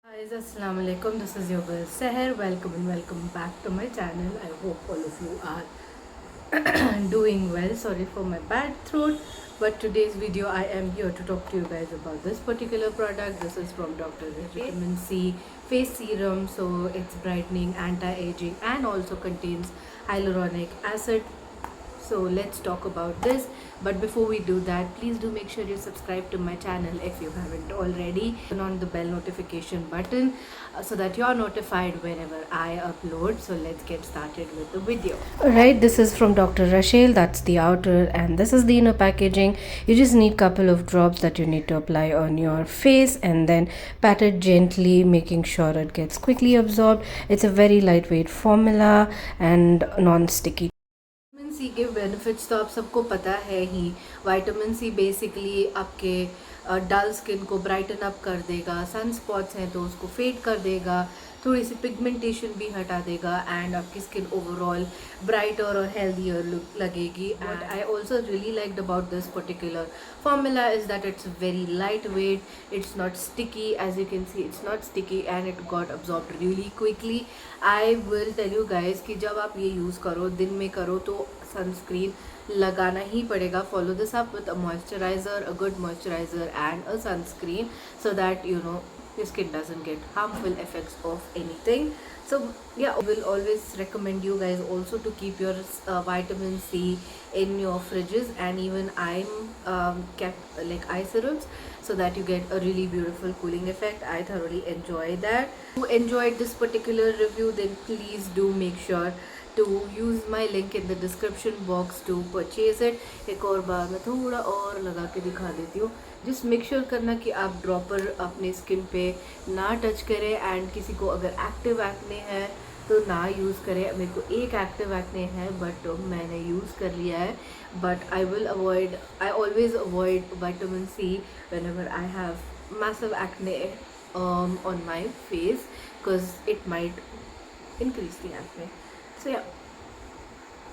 Guys, assalamu alaikum. This is your girl Saher. Welcome and welcome back to my channel. I hope all of you are doing well. Sorry for my bad throat, but today's video I am here to talk to you guys about this particular product. This is from Dr. Vitamin C face serum. So it's brightening, anti-aging, and also contains hyaluronic acid. So let's talk about this, but before we do that, please do make sure you subscribe to my channel if you haven't already. Turn on the bell notification button so that you're notified whenever I upload. So let's get started with the video. Alright, this is from Dr. Rashel. That's the outer and this is the inner packaging. You just need couple of drops that you need to apply on your face and then pat it gently, making sure it gets quickly absorbed. It's a very lightweight formula and non-sticky. Vitamin C के benefits तो आप सबको पता है ही. Vitamin see basically आपके डल skin को brighten up कर देगा. सन स्पॉट्स हैं तो उसको फेड कर देगा. थोड़ी सी पिगमेंटेशन भी हटा देगा एंड आपकी स्किन ओवरऑल ब्राइटर और हेल्दियर लुक लगेगी. And I also really liked about this particular formula is that it's very lightweight, it's not sticky. As you can see, it's not sticky and it got absorbed really quickly. I will tell you guys कि जब आप ये use करो, दिन में करो तो sunscreen लगाना ही पड़ेगा. Follow this up with a moisturiser, a good moisturiser and a sunscreen so that you know your skin doesn't get harmful effects of anything. So yeah, I will always recommend you guys also to keep your vitamin C in your fridges, and even I'm kept like eye serums so that you get a really beautiful cooling effect. I thoroughly enjoy that. If you enjoyed this particular review, then please do make sure to use my link in the description box to purchase it. एक और बार मैं थोड़ा और लगा के दिखा देती हूँ. जस्ट मेक श्योर करना कि आप ड्रॉपर अपने स्किन पे ना टच करें. एंड किसी को अगर एक्टिव एक्ने है तो ना यूज़ करें. मेरे को एक एक्टिव एक्ने है बट मैंने यूज़ कर लिया है. But I always avoid vitamin C whenever I have massive acne on my face because it might increase the acne. So yeah,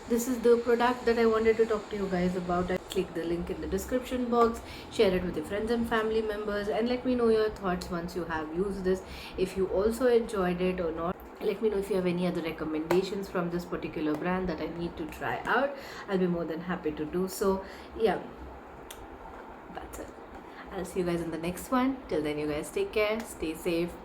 this is the product that I wanted to talk to you guys about. Click the link in the description box, share it with your friends and family members, and let me know your thoughts once you have used this. If you also enjoyed it or not, let me know if you have any other recommendations from this particular brand that I need to try out. I'll be more than happy to do so. Yeah, that's it. I'll see you guys in the next one. Till then, you guys take care, stay safe.